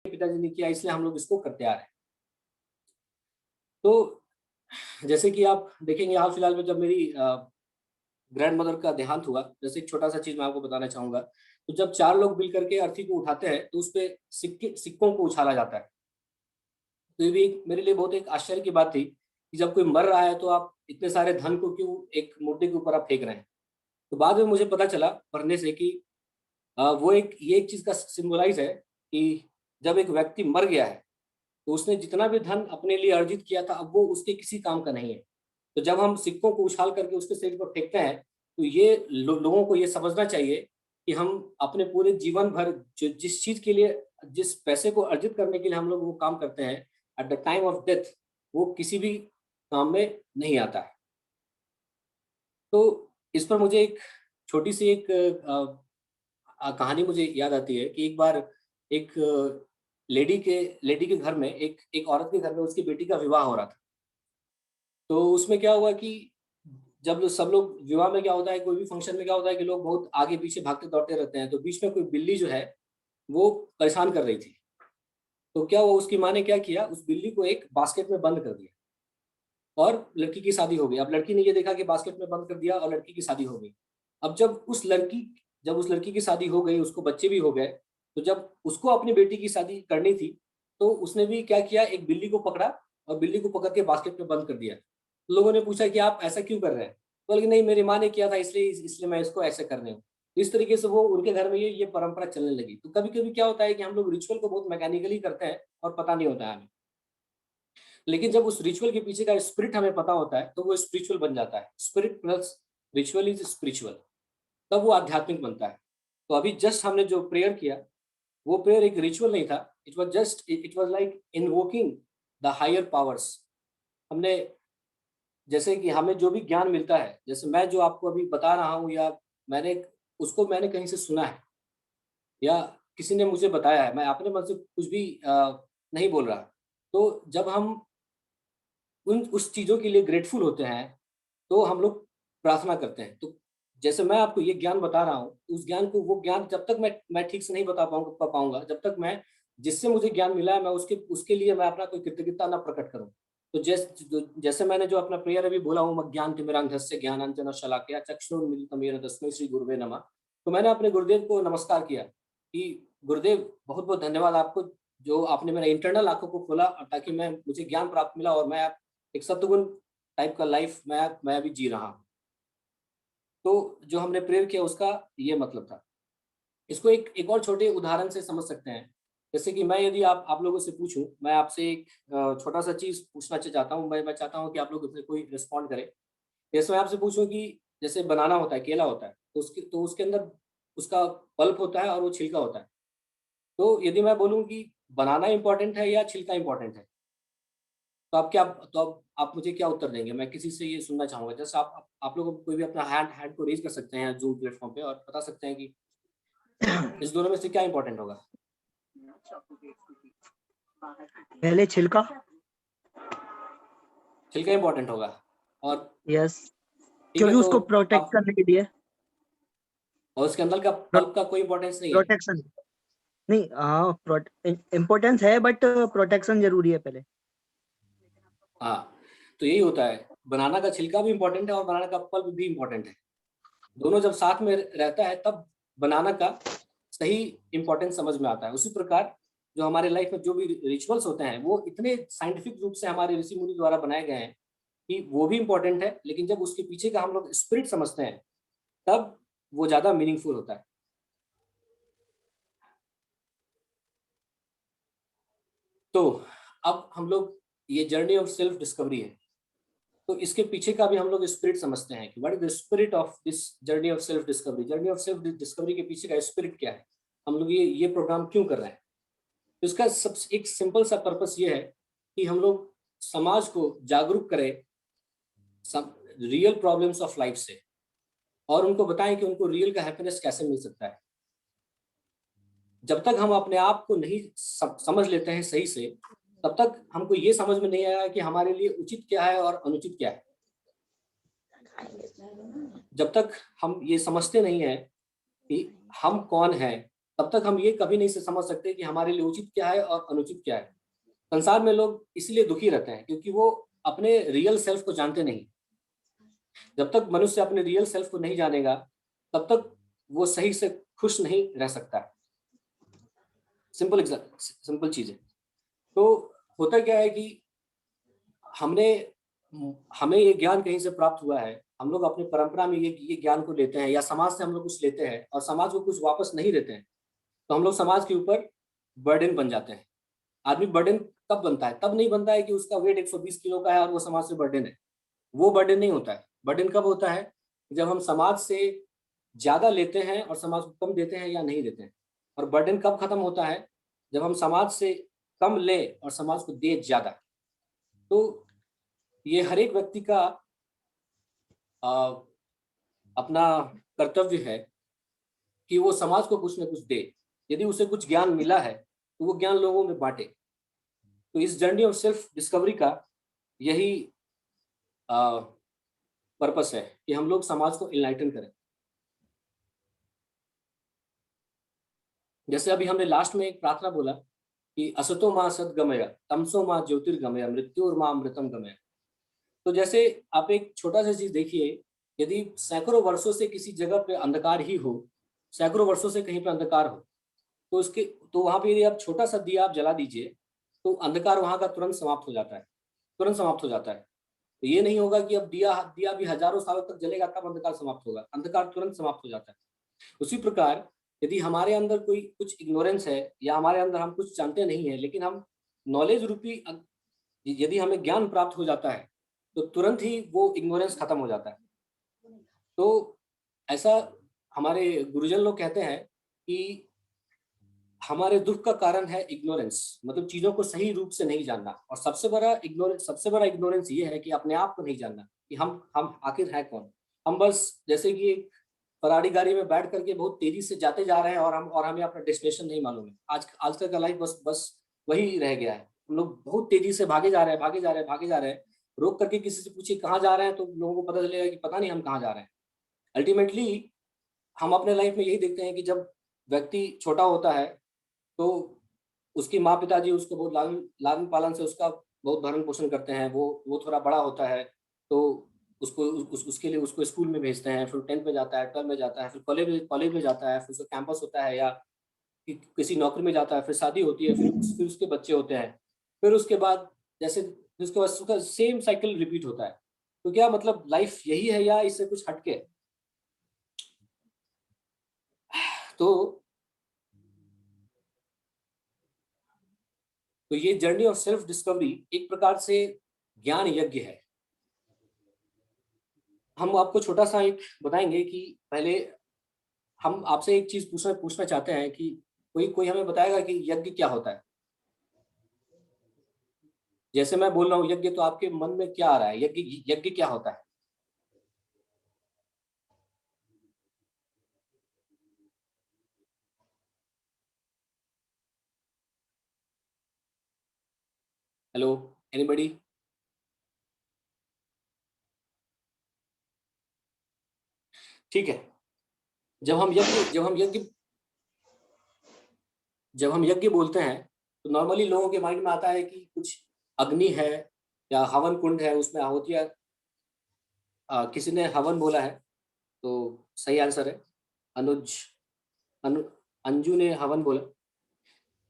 पिताजी ने किया इसलिए हम लोग इसको करते आ रहे हैं। तो जैसे कि आप देखेंगे हाल फिलहाल में जब मेरी ग्रैंड मदर का देहांत हुआ, जैसे एक छोटा सा चीज मैं आपको बताना चाहूंगा। तो जब 4 लोग मिल करके अर्थी को उठाते हैं तो उस पे सिक्कों को उछाला जाता है। तो ये भी मेरे लिए बहुत एक आश्चर्य की बात थी कि जब कोई मर रहा है तो आप इतने सारे धन को क्यों एक मुर्दे के ऊपर आप फेंक रहे हैं। तो बाद में मुझे पता चला पढ़ने से कि वो ये एक चीज का सिंबलाइज है कि जब एक व्यक्ति मर गया है तो उसने जितना भी धन अपने लिए अर्जित किया था अब वो उसके किसी काम का नहीं है। तो जब हम सिक्कों को उछाल करके उसके सिर पर फेंकते हैं तो ये लोगों को ये समझना चाहिए कि हम अपने पूरे जीवन भर जिस चीज के लिए, जिस पैसे को अर्जित करने के लिए हम लोग वो काम करते हैं, at the time of death वो किसी भी काम में नहीं आता है। तो इस पर मुझे एक छोटी सी एक कहानी मुझे याद आती है कि एक बार एक लेडी के घर में, एक औरत के घर में उसकी बेटी का विवाह हो रहा था। तो उसमें क्या हुआ कि जब सब लोग विवाह में क्या होता है, कोई भी फंक्शन में क्या होता है कि लोग बहुत आगे पीछे भागते दौड़ते रहते हैं। तो बीच में कोई बिल्ली जो है वो परेशान कर रही थी। तो क्या हुआ, उसकी माँ ने क्या किया, उस बिल्ली को एक बास्केट में बंद कर दिया और लड़की की शादी हो गई। अब लड़की ने ये देखा कि बास्केट में बंद कर दिया और लड़की की शादी हो गई। अब जब उस लड़की की शादी हो गई, उसको बच्चे भी हो गए, तो जब उसको अपनी बेटी की शादी करनी थी तो उसने भी क्या किया, एक बिल्ली को पकड़ा और बिल्ली को पकड़ के बास्केट में बंद कर दिया। तो लोगों ने पूछा कि आप ऐसा क्यों कर रहे हैं? बोले कि नहीं, मेरी माँ ने किया था इसलिए मैं इसको ऐसे कर रही हूँ। तो इस तरीके से वो उनके घर में ये परंपरा चलने लगी। तो कभी कभी क्या होता है कि हम लोग रिचुअल को बहुत मैकेनिकली करते हैं और पता नहीं होता है हमें। लेकिन जब उस रिचुअल के पीछे का स्पिरिट हमें पता होता है तो वो स्पिरिचुअल बन जाता है। Spirit plus ritual is spiritual, तब वो आध्यात्मिक बनता है। तो अभी जस्ट हमने जो प्रेयर किया वो प्रेयर एक रिचुअल नहीं था। It was like invoking the higher powers. हमने, जैसे कि हमें जो भी ज्ञान मिलता है, जैसे मैं जो आपको अभी बता रहा हूँ या मैंने कहीं से सुना है या किसी ने मुझे बताया है, मैं अपने मन से कुछ भी नहीं बोल रहा। तो जब हम उन उस चीज़ों के लिए ग्रेटफुल होते हैं तो हम लोग प्रार्थना करते हैं। तो जैसे मैं आपको ये ज्ञान बता रहा हूँ, उस ज्ञान को, वो ज्ञान जब तक मैं ठीक से नहीं बता पाऊंगा, जब तक मैं जिससे मुझे ज्ञान मिला है मैं उसके उसके लिए मैं अपना कोई कृतज्ञता ना प्रकट करूं। तो जैसे मैंने जो अपना प्रेयर अभी बोला हूँ, ज्ञान तिमिरांधस्य ज्ञानांजन शलाकया चक्षुरुन्मीलितं येन तस्मै श्री गुरुवे नमः। तो मैंने अपने गुरुदेव को नमस्कार किया कि गुरुदेव बहुत बहुत धन्यवाद आपको, जो आपने मेरा इंटरनल आंखों को खोला ताकि मुझे ज्ञान प्राप्त मिला और मैं एक सत्गुण टाइप का लाइफ मैं अभी जी रहा हूँ। तो जो हमने प्रेयर किया उसका ये मतलब था। इसको एक और छोटे उदाहरण से समझ सकते हैं। जैसे कि मैं, यदि आप लोगों से पूछूं, मैं आपसे एक छोटा सा चीज पूछना चाहता हूँ। मैं चाहता हूँ कि आप लोग उसमें कोई रिस्पॉन्ड करें। जैसे मैं आपसे पूछूं कि जैसे बनाना होता है, केला होता है, तो उसके अंदर उसका पल्प होता है और वो छिलका होता है। तो यदि मैं बोलूँ कि बनाना इंपॉर्टेंट है या छिलका इंपॉर्टेंट है, तो आप मुझे क्या उत्तर देंगे? मैं किसी से ये सुनना चाहूंगा। जैसे आप लोग कोई भी अपना हैंड को रेज कर सकते हैं जूम प्लेटफॉर्म पे और बता सकते हैं कि इस दोनों में से क्या इंपॉर्टेंट होगा। पहले छिलका। छिलका इंपॉर्टेंट होगा। और यस, ठीक है, क्योंकि तो उसको प्रोटेक्ट आप, करने के लिए। और उसके अंदर का पल्प का कोई इंपॉर्टेंस नहीं है। प्रोटेक्शन नहीं, हाँ इम्पोर्टेंस है बट प्रोटेक्शन जरूरी है पहले। हाँ, तो यही होता है, बनाना का छिलका भी इंपॉर्टेंट है और बनाना का पल्प भी इंपॉर्टेंट है। दोनों जब साथ में रहता है तब बनाना का सही इंपॉर्टेंस समझ में आता है। उसी प्रकार जो हमारे लाइफ में जो भी रिचुअल्स होते हैं वो इतने साइंटिफिक रूप से हमारे ऋषि मुनि द्वारा बनाए गए हैं कि वो भी इंपॉर्टेंट है, लेकिन जब उसके पीछे का हम लोग स्पिरिट समझते हैं तब वो ज्यादा मीनिंगफुल होता है। तो अब हम लोग, ये जर्नी ऑफ सेल्फ डिस्कवरी है, तो इसके पीछे का भी हम लोग स्पिरिट समझते हैं कि what is the spirit of this journey of self discovery. Journey of self discovery के पीछे का स्पिरिट क्या है, हम लोग ये प्रोग्राम क्यों कर रहे हैं। तो इसका सब एक सिंपल सा पर्पस ये है कि हम लोग समाज को जागरूक करें रियल प्रॉब्लम्स ऑफ लाइफ से, और उनको बताएं कि उनको रियल का हैप्पीनेस कैसे मिल सकता है। जब तक हम अपने आप को नहीं समझ लेते हैं सही से, तब तक हमको ये समझ में नहीं आया कि हमारे लिए उचित क्या है और अनुचित क्या है। जब तक हम ये समझते नहीं है कि हम कौन हैं, तब तक हम ये कभी नहीं से समझ सकते कि हमारे लिए उचित क्या है और अनुचित क्या है। संसार में लोग इसलिए दुखी रहते हैं क्योंकि वो अपने रियल सेल्फ को जानते नहीं। जब तक मनुष्य अपने रियल सेल्फ को नहीं जानेगा, तब तक वो सही से खुश नहीं रह सकता। सिंपल चीज है। तो होता क्या है कि हमने हमें ये ज्ञान कहीं से प्राप्त हुआ है, हम लोग अपनी परंपरा में ये ज्ञान को लेते हैं, या समाज से हम लोग कुछ लेते हैं और समाज को कुछ वापस नहीं देते हैं, तो हम लोग समाज के ऊपर बर्डन बन जाते हैं। आदमी बर्डन कब बनता है? तब नहीं बनता है कि उसका वेट 120 किलो का है और वो समाज से बर्डन है। वो बर्डन नहीं होता है। बर्डन कब होता है? जब हम समाज से ज्यादा लेते हैं और समाज को कम देते हैं या नहीं देते हैं। और बर्डन कब खत्म होता है? जब हम समाज से कम ले और समाज को दे ज्यादा। तो ये हर एक व्यक्ति का आ, अपना कर्तव्य है कि वो समाज को कुछ न कुछ दे। यदि उसे कुछ ज्ञान मिला है तो वो ज्ञान लोगों में बांटे। तो इस जर्नी ऑफ सेल्फ डिस्कवरी का यही पर्पस है कि हम लोग समाज को इनलाइटन करें। जैसे अभी हमने लास्ट में एक प्रार्थना बोला कि असतो मां सद्गमय, तमसो मां ज्योतिर्गमय, मृत्युर्मा अमृतम गमय। तो जैसे आप एक छोटा सा चीज देखिए, यदि सैकड़ों वर्षों से किसी जगह पे अंधकार ही हो, सैकड़ों वर्षों से कहीं पे अंधकार हो, तो उसके तो वहां पे यदि आप छोटा सा दिया आप जला दीजिए तो अंधकार वहां का तुरंत समाप्त हो जाता है। तुरंत समाप्त हो जाता है। तो ये नहीं होगा कि अब दिया दिया भी हजारों सालों तक जलेगा तब अंधकार समाप्त होगा। अंधकार तुरंत समाप्त हो जाता है। उसी प्रकार यदि हमारे अंदर कोई कुछ इग्नोरेंस है या हमारे अंदर हम कुछ जानते नहीं है, लेकिन हम नॉलेज रूपी यदि हमें ज्ञान प्राप्त हो जाता है तो तुरंत ही वो इग्नोरेंस खत्म हो जाता है। तो ऐसा हमारे गुरुजन लोग कहते हैं कि हमारे दुख का कारण है इग्नोरेंस, मतलब चीजों को सही रूप से नहीं जानना। और सबसे बड़ा इग्नोरेंस ये है कि अपने आप को नहीं जानना कि हम आखिर है कौन। हम बस जैसे कि एक फरारी गाड़ी में बैठ करके बहुत तेजी से जाते जा रहे हैं और हमें अपना डेस्टिनेशन नहीं मालूम है। आजकल का लाइफ बस बस वही रह गया है। हम लोग बहुत तेजी से भागे जा रहे हैं, भागे जा रहे हैं, भागे जा रहे हैं। रोक करके किसी से पूछिए कहाँ जा रहे हैं तो लोगों को पता चलेगा कि पता नहीं हम कहाँ जा रहे हैं। अल्टीमेटली हम अपने लाइफ में यही देखते हैं कि जब व्यक्ति छोटा होता है तो उसकी माँ पिताजी उसको बहुत लालन लालन पालन से उसका बहुत भरण पोषण करते हैं। वो थोड़ा बड़ा होता है तो उसके लिए उसको स्कूल में भेजते हैं, फिर 10th में जाता है, 12 में जाता है, फिर कॉलेज में जाता है, फिर उसका कैंपस होता है या किसी नौकरी में जाता है, फिर शादी होती है, फिर उसके बच्चे होते हैं। फिर उसके बाद जैसे उसके बाद उसका सेम साइकिल रिपीट होता है। तो क्या मतलब लाइफ यही है या इससे कुछ हटके? तो तो ये जर्नी ऑफ सेल्फ डिस्कवरी एक प्रकार से ज्ञान यज्ञ है। हम आपको छोटा सा एक बताएंगे कि पहले हम आपसे एक चीज पूछना पूछना चाहते हैं कि कोई कोई हमें बताएगा कि यज्ञ क्या होता है। जैसे मैं बोल रहा हूँ यज्ञ, तो आपके मन में क्या आ रहा है? यज्ञ यज्ञ क्या होता है? Hello, anybody? ठीक है। जब हम यज्ञ जब हम यज्ञ जब हम यज्ञ बोलते हैं तो नॉर्मली लोगों के माइंड में आता है कि कुछ अग्नि है या हवन कुंड है, उसमें आहुतियां। किसी ने हवन बोला है तो सही आंसर है। अनुज अनु अंजू ने हवन बोला।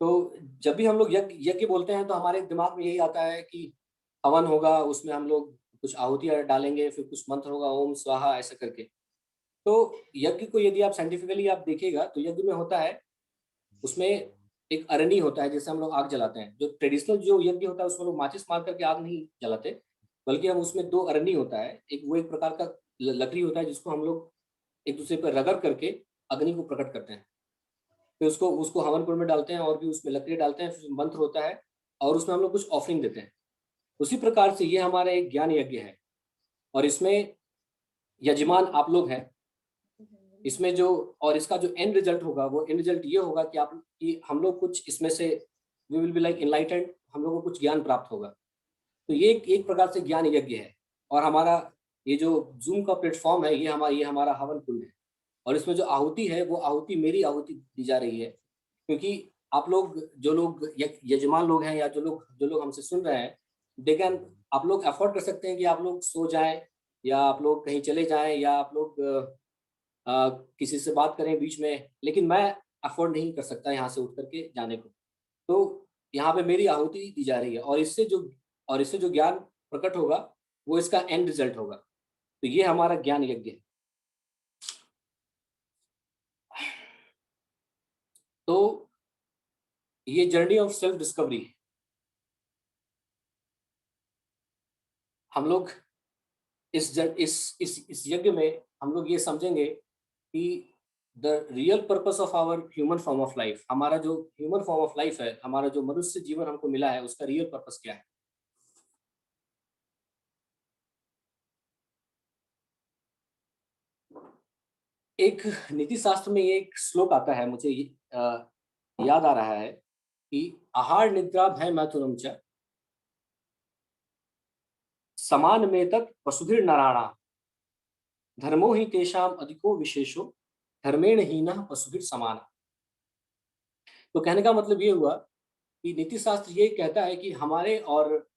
तो जब भी हम लोग यज्ञ यज्ञ बोलते हैं तो हमारे दिमाग में यही आता है कि हवन होगा, उसमें हम लोग कुछ आहुतियां डालेंगे, फिर कुछ मंत्र होगा, ओम स्वाहा ऐसा करके। तो यज्ञ को यदि आप साइंटिफिकली आप देखिएगा तो यज्ञ में होता है, उसमें एक अरणी होता है जैसे हम लोग आग जलाते हैं। जो ट्रेडिशनल जो यज्ञ होता है उसमें लोग माचिस मार करके आग नहीं जलाते, बल्कि हम उसमें दो अरणी होता है। एक प्रकार का लकड़ी होता है जिसको हम लोग एक दूसरे पर रगड़ करके अग्नि को प्रकट करते हैं। फिर उसको उसको हवन कुंड में डालते हैं और भी उसमें लकड़ी डालते हैं, फिर मंत्र होता है और उसमें हम लोग कुछ ऑफरिंग देते हैं। उसी प्रकार से ये हमारा एक ज्ञान यज्ञ है और इसमें यजमान आप लोग हैं। इसमें जो और इसका जो एंड रिजल्ट होगा वो एंड रिजल्ट ये होगा कि आप कि हम लोग कुछ इसमें से we will be like enlightened, हम लोगों को कुछ ज्ञान प्राप्त होगा। तो ये एक प्रकार से ज्ञान यज्ञ है। और हमारा ये जो जूम का प्लेटफॉर्म है ये हमारा हवन कुंड है। और इसमें जो आहुति है वो आहुति मेरी आहुति दी जा रही है। क्योंकि आप लोग जो लोग यजमान लोग हैं या जो लोग हमसे सुन रहे हैं, दे कैन आप लोग अफोर्ड कर सकते हैं कि आप लोग सो जाएं या आप लोग कहीं चले जाएं या आप लोग किसी से बात करें बीच में, लेकिन मैं अफोर्ड नहीं कर सकता यहाँ से उठ करके जाने को। तो यहाँ पे मेरी आहुति दी जा रही है और इससे जो ज्ञान प्रकट होगा वो इसका एंड रिजल्ट होगा। तो ये हमारा ज्ञान यज्ञ है। तो ये जर्नी ऑफ सेल्फ डिस्कवरी, हम लोग इस यज्ञ में हम लोग ये समझेंगे कि the real purpose of our human form of life, हमारा जो ह्यूमन फॉर्म ऑफ लाइफ है, हमारा जो मनुष्य जीवन हमको मिला है, उसका रियल पर्पस क्या है। एक नीति शास्त्र में ये एक श्लोक आता है, मुझे याद आ रहा है कि आहार निद्रा भय मैथुनम च समान में तत् वसुधीर नारायणा धर्मो ही तेषाम अधिको विशेषो धर्मेण हीनः पशुभिर समाना। तो कहने का मतलब ये हुआ कि नीति शास्त्र ये कहता है कि हमारे और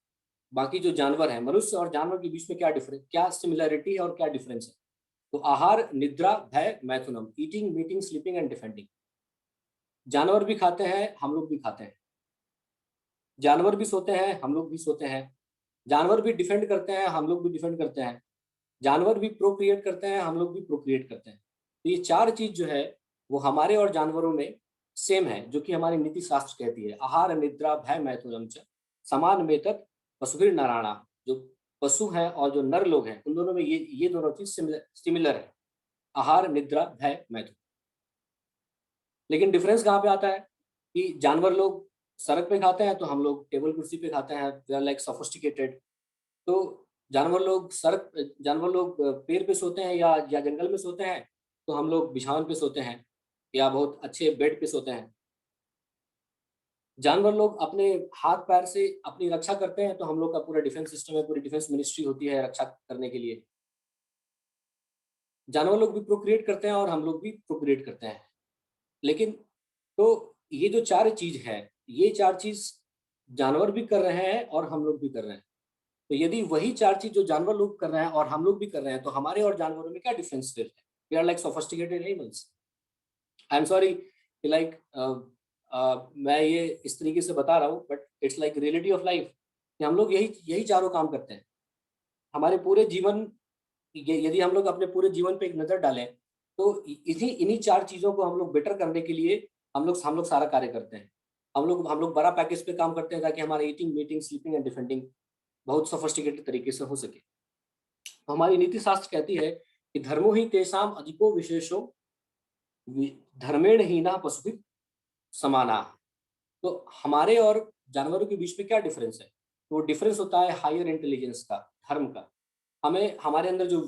बाकी जो जानवर हैं, मनुष्य और जानवर के बीच में क्या सिमिलरिटी है और क्या डिफरेंस है। तो आहार निद्रा भय मैथुनम, eating meeting sleeping and defending. जानवर भी खाते हैं, हम लोग भी खाते हैं। जानवर भी सोते हैं, हम लोग भी सोते हैं। जानवर भी डिफेंड करते हैं, हम लोग भी डिफेंड करते हैं। जानवर भी प्रोक्रिएट करते हैं, हम लोग भी प्रोक्रिएट करते हैं। तो ये चार चीज जो है वो हमारे और जानवरों में सेम है, जो कि हमारी नीति शास्त्र कहती है। आहार निद्रा भय मैथुनम च समान में तत् पशुभिर नराणा। जो पशु हैं और जो नर लोग हैं, उन दोनों में ये दोनों चीज सिमिलर है, आहार निद्रा भय मैथुन। लेकिन डिफरेंस कहाँ पे आता है कि जानवर लोग सड़क पे खाते हैं तो हम लोग टेबल कुर्सी पे खाते हैं, वी आर लाइक सोफिस्टिकेटेड। तो जानवर लोग पेड़ पे सोते हैं या जंगल में सोते हैं, तो हम लोग बिछावन पे सोते हैं या बहुत अच्छे बेड पे सोते हैं। जानवर लोग अपने हाथ पैर से अपनी रक्षा करते हैं, तो हम लोग का पूरा डिफेंस सिस्टम है, पूरी डिफेंस मिनिस्ट्री होती है रक्षा करने के लिए। जानवर लोग भी प्रोक्रिएट करते हैं और हम लोग भी प्रोक्रिएट करते हैं। लेकिन तो ये जो चार चीज है, ये चार चीज जानवर भी कर रहे हैं और हम लोग भी कर रहे हैं। तो यदि वही चार चीज जो जानवर लोग कर रहे हैं और हम लोग भी कर रहे हैं, तो हमारे और जानवरों में क्या डिफरेंस है। We are like sophisticated animals. I am sorry कि लाइक मैं ये इस तरीके से बता रहा हूँ, but it's like reality of life कि हम लोग यही यही चारों काम करते हैं हमारे पूरे जीवन। यदि हम लोग अपने पूरे जीवन पे एक नजर डालें, तो इन्हीं चार चीजों को हम लोग बेटर करने के लिए हम लोग सारा कार्य करते हैं। हम लोग बड़ा पैकेज पे काम करते हैं ताकि हमारा eating meeting sleeping and defending बहुत सोफिस्टिकेटेड तरीके से हो सके। तो हमारी नीति शास्त्र कहती है कि धर्मो ही तेषाम अधिको विशेषो धर्मेण हीना पशुभिः समाना। तो हमारे और जानवरों के बीच में क्या डिफरेंस है। तो वो डिफरेंस होता है हायर इंटेलिजेंस का, धर्म का। हमें हमारे अंदर जो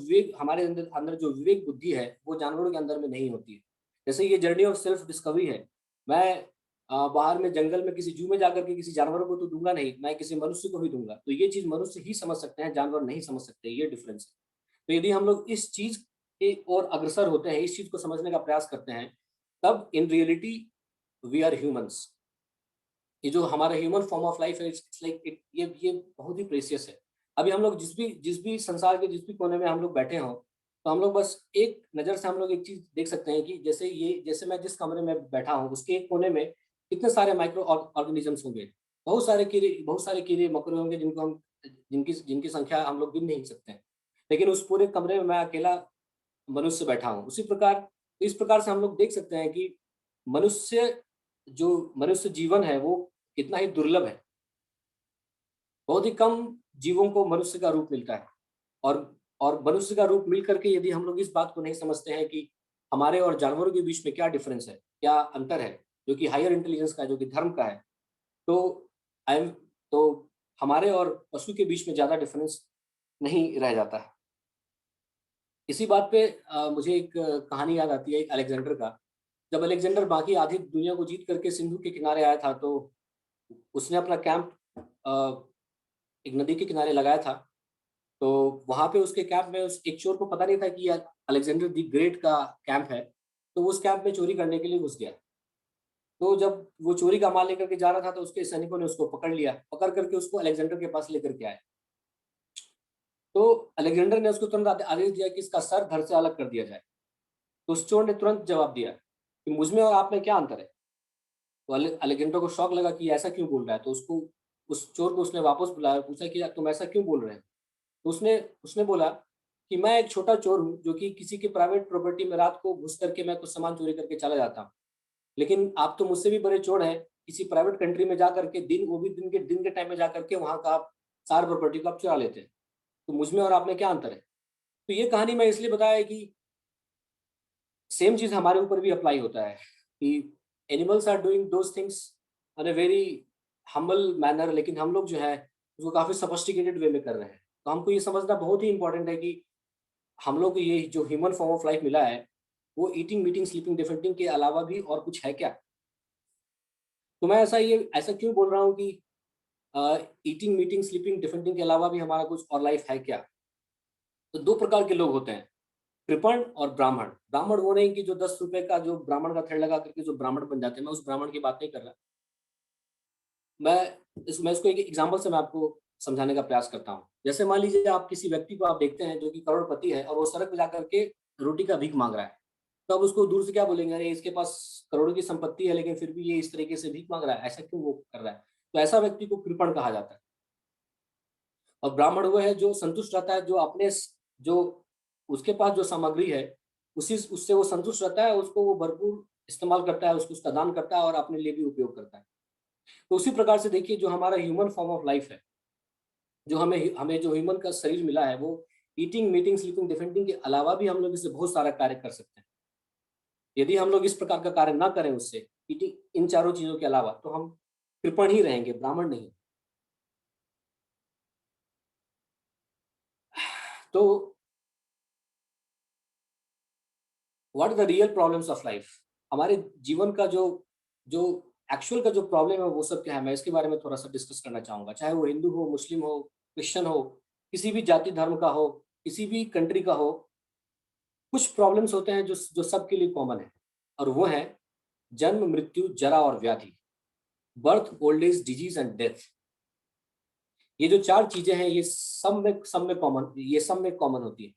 विवेक बुद्धि है, वो जानवरों के अंदर में नहीं होती है। जैसे ये जर्नी ऑफ सेल्फ डिस्कवरी है, मैं बाहर में जंगल में किसी जू में जाकर के किसी जानवरों को तो दूंगा नहीं, मैं किसी मनुष्य को ही दूंगा। तो ये चीज मनुष्य ही समझ सकते हैं, जानवर नहीं समझ सकते, ये डिफरेंस है। तो यदि हम लोग इस चीज की ओर अग्रसर होते हैं, इस चीज को समझने का प्रयास करते हैं, तब in reality we are humans. ये जो हमारा ह्यूमन फॉर्म ऑफ लाइफ है, इट्स लाइक ये बहुत ही प्रेशियस है। अभी हम लोग जिस भी संसार के जिस भी कोने में हम लोग बैठे हों, तो हम लोग बस एक नज़र से हम लोग एक चीज़ देख सकते हैं कि जैसे मैं जिस कमरे में बैठा हूँ, उसके एक कोने में कितने सारे माइक्रो ऑर्गेनिजम्स होंगे। बहुत सारे कीड़े मकोड़े होंगे जिनको हम जिनकी जिनकी संख्या हम लोग गिन नहीं सकते हैं। लेकिन उस पूरे कमरे में मैं अकेला मनुष्य बैठा हूँ। उसी प्रकार इस प्रकार से हम लोग देख सकते हैं कि मनुष्य जो मनुष्य जीवन है वो कितना ही दुर्लभ है। बहुत ही कम जीवों को मनुष्य का रूप मिलता है। और मनुष्य का रूप मिल करके यदि हम लोग इस बात को नहीं समझते हैं कि हमारे और जानवरों के बीच में क्या डिफरेंस है, क्या अंतर है, जो कि हायर इंटेलिजेंस का है, जो कि धर्म का है, तो आई एम तो हमारे और पशु के बीच में ज़्यादा डिफरेंस नहीं रह जाता है। इसी बात पे मुझे एक कहानी याद आती है, एक अलेक्जेंडर का। जब अलेक्जेंडर बाकी आधी दुनिया को जीत करके सिंधु के किनारे आया था, तो उसने अपना कैंप एक नदी के किनारे लगाया था। तो वहां पे उसके कैंप में उस एक चोर को पता नहीं था कि अलेक्जेंडर द ग्रेट का कैंप है। तो वो उस कैंप में चोरी करने के लिए घुस गया। तो जब वो चोरी का माल लेकर के जा रहा था तो उसके सैनिकों ने उसको पकड़ लिया, पकड़ करके उसको अलेक्जेंडर के पास लेकर के आए। तो अलेक्जेंडर ने उसको तुरंत आदेश दिया कि इसका सर धड़ से अलग कर दिया जाए। तो उस चोर ने तुरंत जवाब दिया कि मुझ में और आप में क्या अंतर है। तो अलेक्जेंडर को शौक लगा कि ऐसा क्यों बोल रहा है, तो उसको उस चोर को उसने वापस बुलाया, पूछा कि तुम ऐसा क्यों बोल रहे हो। तो उसने उसने बोला कि मैं एक छोटा चोर हूँ जो कि किसी की प्राइवेट प्रॉपर्टी में रात को घुस करके मैं कुछ सामान चोरी करके चला जाता हूँ, लेकिन आप तो मुझसे भी बड़े चोर हैं, किसी प्राइवेट कंट्री में जा करके दिन, वो भी दिन के टाइम में जा करके वहां का आप सार प्रॉपर्टी को आप चुरा लेते हैं। तो मुझ में और आप में क्या अंतर है। तो ये कहानी मैं इसलिए बताया कि सेम चीज हमारे ऊपर भी अप्लाई होता है कि animals are doing those things in a very humble manner, लेकिन हम लोग जो है उसको काफी सोफिस्टिकेटेड वे में कर रहे हैं। तो हमको ये समझना बहुत ही इंपॉर्टेंट है कि हम लोग को ये जो ह्यूमन फॉर्म ऑफ लाइफ मिला है वो ईटिंग मीटिंग स्लीपिंग डिफेंडिंग के अलावा भी और कुछ है क्या। तो मैं ऐसा क्यों बोल रहा हूँ कि ईटिंग मीटिंग स्लीपिंग डिफेंडिंग के अलावा भी हमारा कुछ और लाइफ है क्या। तो दो प्रकार के लोग होते हैं, कृपण और ब्राह्मण। ब्राह्मण वो नहीं कि जो 10 रुपए का जो ब्राह्मण का थड़ लगा करके जो ब्राह्मण बन जाते हैं, मैं उस ब्राह्मण की बात नहीं कर रहा। मैं इसको एक एग्जाम्पल से मैं आपको समझाने का प्रयास करता हूँ। जैसे मान लीजिए आप किसी व्यक्ति को आप देखते हैं जो कि करोड़पति है और वो सड़क पे जाकर के रोटी का भीख मांग रहा है, तो अब उसको दूर से क्या बोलेंगे, अरे इसके पास करोड़ों की संपत्ति है लेकिन फिर भी ये इस तरीके से भीख मांग रहा है, ऐसा क्यों वो कर रहा है। तो ऐसा व्यक्ति को कृपण कहा जाता है। और ब्राह्मण वो है जो संतुष्ट रहता है, जो जो उसके पास जो सामग्री है उसी उससे वो संतुष्ट रहता है, उसको वो भरपूर इस्तेमाल करता है, उसको उसका दान करता है और अपने लिए भी उपयोग करता है। तो उसी प्रकार से देखिए जो हमारा ह्यूमन फॉर्म ऑफ लाइफ है, जो हमें हमें जो ह्यूमन का शरीर मिला है वो ईटिंग मीटिंग स्लीपिंग डिफेंडिंग के अलावा भी हम लोग इससे बहुत सारा कार्य कर सकते हैं। यदि हम लोग इस प्रकार का कार्य ना करें उससे ईटिंग इन चारों चीजों के अलावा, तो हम कृपण ही रहेंगे, ब्राह्मण नहीं। तो what are the real problems of life, हमारे जीवन का जो जो एक्चुअल का जो प्रॉब्लम है वो सब क्या है, मैं इसके बारे में थोड़ा सा डिस्कस करना चाहूंगा। चाहे वो हिंदू हो, मुस्लिम हो, क्रिश्चियन हो, किसी भी जाति धर्म का हो, किसी भी कंट्री का हो, कुछ प्रॉब्लम्स होते हैं जो जो सबके लिए कॉमन है। और वो है जन्म मृत्यु जरा और व्याधि, birth old age disease and death. ये जो चार चीजें हैं ये सब में कॉमन होती है।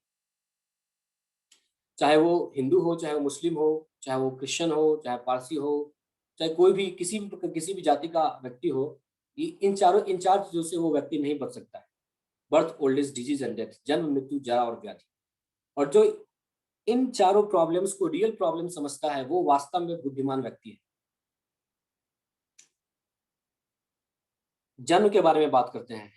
चाहे वो हिंदू हो, चाहे वो मुस्लिम हो, चाहे वो क्रिश्चियन हो, चाहे पारसी हो, चाहे कोई भी किसी भी जाति का व्यक्ति हो, इन चार चीजों से वो व्यक्ति नहीं बच सकता है। Birth old age disease and death, जन्म मृत्यु जरा और व्याधि। और जो इन चारों प्रॉब्लम्स को रियल प्रॉब्लम समझता है वो वास्तव में बुद्धिमान व्यक्ति है। जन्म के बारे में बात करते हैं।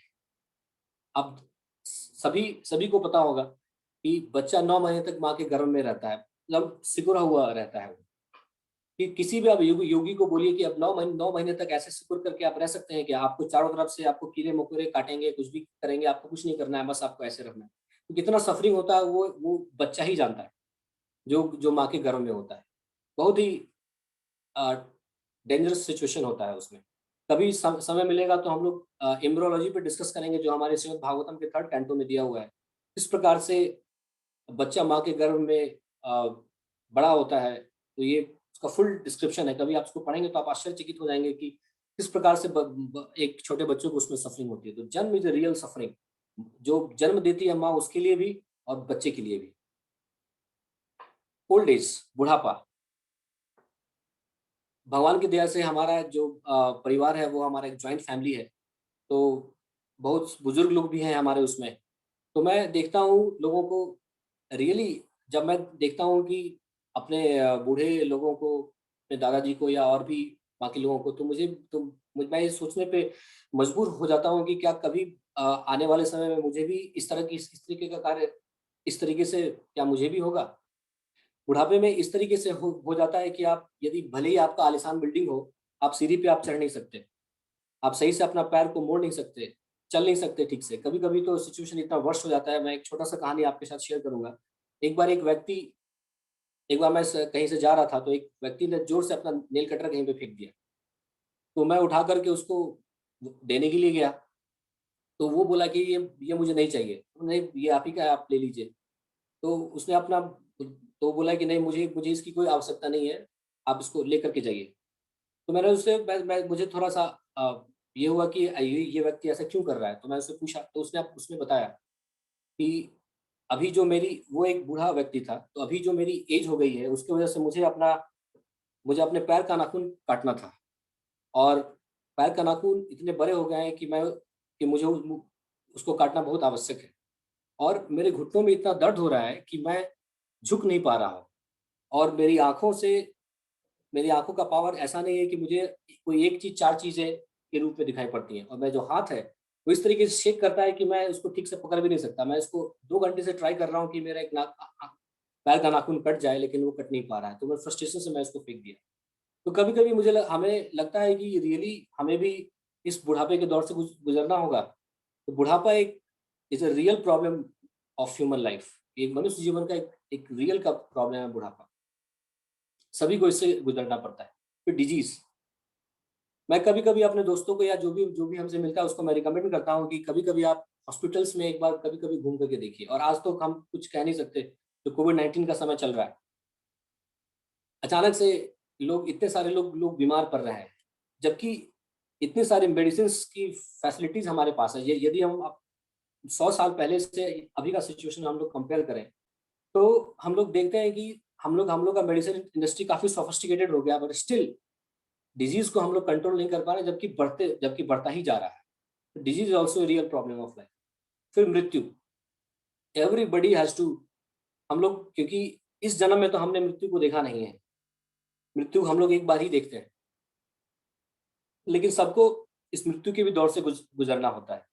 अब सभी सभी को पता होगा कि बच्चा 9 महीने तक माँ के गर्भ में रहता है, मतलब सिकुड़ा हुआ रहता है वो। कि किसी भी आप योगी को बोलिए कि अब 9 महीने तक ऐसे सिकुड़ करके आप रह सकते हैं कि आपको चारों तरफ से आपको कीड़े मकोड़े काटेंगे, कुछ भी करेंगे, आपको कुछ नहीं करना है, बस आपको ऐसे रखना है। तो कितना सफरिंग होता है वो बच्चा ही जानता है, जो जो माँ के गर्भ में होता है। बहुत ही डेंजरस सिचुएशन होता है उसमें। कभी समय मिलेगा तो हम लोग एम्ब्रोलॉजी पे डिस्कस करेंगे, जो हमारे श्रीमद् भागवतम के 3rd कैंटो में दिया हुआ है। किस प्रकार से बच्चा माँ के गर्भ में बड़ा होता है। तो ये उसका फुल डिस्क्रिप्शन है, कभी आप उसको पढ़ेंगे तो आप आश्चर्यचकित हो जाएंगे कि किस प्रकार से एक छोटे बच्चों को उसमें सफरिंग होती है। तो जन्म इज रियल सफरिंग, जो जन्म देती है माँ उसके लिए भी और बच्चे के लिए भी। ओल्ड एज, बुढ़ापा, भगवान की दया से हमारा जो परिवार है वो हमारा एक ज्वाइंट फैमिली है। तो बहुत बुजुर्ग लोग भी हैं हमारे उसमें। तो मैं देखता हूँ लोगों को रियली, जब मैं देखता हूँ कि अपने बूढ़े लोगों को, अपने दादाजी को या और भी बाकी लोगों को, तो मैं ये सोचने पे मजबूर हो जाता हूँ कि क्या कभी आने वाले समय में मुझे भी इस तरीके का कार्य, इस तरीके से क्या मुझे भी होगा। बुढ़ापे में इस तरीके से हो जाता है कि आप, यदि भले ही आपका आलीशान बिल्डिंग हो, आप सीढ़ी पे आप चढ़ नहीं सकते, आप सही से अपना पैर को मोड़ नहीं सकते, चल नहीं सकते ठीक से। कभी कभी तो सिचुएशन इतना वर्स्ट हो जाता है। मैं एक छोटा सा कहानी आपके साथ शेयर करूंगा। एक बार एक व्यक्ति एक बार मैं कहीं से जा रहा था, तो एक व्यक्ति ने जोर से अपना नेल कटर कहीं पे फेंक दिया। तो मैं उठा करके उसको देने के लिए गया, तो वो बोला कि ये मुझे नहीं चाहिए। तो नहीं, ये आप ही का है, आप ले लीजिए। तो उसने अपना, तो बोला कि नहीं, मुझे मुझे इसकी कोई आवश्यकता नहीं है, आप इसको लेकर के जाइए। तो मैंने उससे मुझे थोड़ा सा ये हुआ कि ये व्यक्ति ऐसा क्यों कर रहा है, तो मैं उससे पूछा, तो उसने बताया कि अभी जो मेरी, वो एक बूढ़ा व्यक्ति था, तो अभी जो मेरी एज हो गई है उसकी वजह से मुझे अपने पैर का नाखून काटना था, और पैर का नाखून इतने बड़े हो गए हैं कि मुझे उसको काटना बहुत आवश्यक है, और मेरे घुटनों में इतना दर्द हो रहा है कि मैं झुक नहीं पा रहा हूँ, और मेरी आँखों का पावर ऐसा नहीं है कि मुझे कोई एक चीज़ 4 चीज़ें के रूप में दिखाई पड़ती हैं, और मेरा जो हाथ है, वो इस तरीके से शेक करता है कि मैं उसको ठीक से पकड़ भी नहीं सकता। मैं इसको 2 घंटे से ट्राई कर रहा हूँ कि मेरा एक पैर का नाखून कट जाए, लेकिन वो कट नहीं पा रहा है, तो मैं फ्रस्ट्रेशन से मैं इसको फेंक दिया। तो कभी-कभी हमें लगता है कि रियली हमें भी इस बुढ़ापे के दौर से गुज़रना होगा। तो बुढ़ापा एक is a real problem of human life. एक मनुष्य जीवन का एक रियल का प्रॉब्लम है बुढ़ापा। सभी को इससे गुज़रना पड़ता है। फिर डिजीज़, मैं कभी-कभी अपने दोस्तों को या जो भी हमसे मिलता है उसको मैं रिकमेंड करता हूँ कि कभी-कभी आप हॉस्पिटल्स में एक बार कभी-कभी घूम कर के देखिए, और आज तो हम कुछ कह नहीं सकते, जो कोविड-19 का समय चल रहा है। अचानक से इतने सारे लोग बीमार पड़ रहे हैं, जबकि इतने सारे मेडिसिन्स की फैसिलिटीज़ हमारे पास है। ये यदि हम 100 साल पहले से अभी का सिचुएशन हम लोग कंपेयर करें, तो हम लोग देखते हैं कि हम लोग का मेडिसिन इंडस्ट्री काफ़ी सोफिस्टिकेटेड हो गया, बट स्टिल डिजीज़ को हम लोग कंट्रोल नहीं कर पा रहे, जबकि बढ़ता ही जा रहा है। Disease is also a real problem of life. फिर मृत्यु, एवरीबॉडी हैज़ टू, हम लोग, क्योंकि इस जन्म में तो हमने मृत्यु को देखा नहीं है। मृत्यु हम लोग एक बार ही देखते हैं, लेकिन सबको इस मृत्यु के भी दौर से गुज़रना होता है।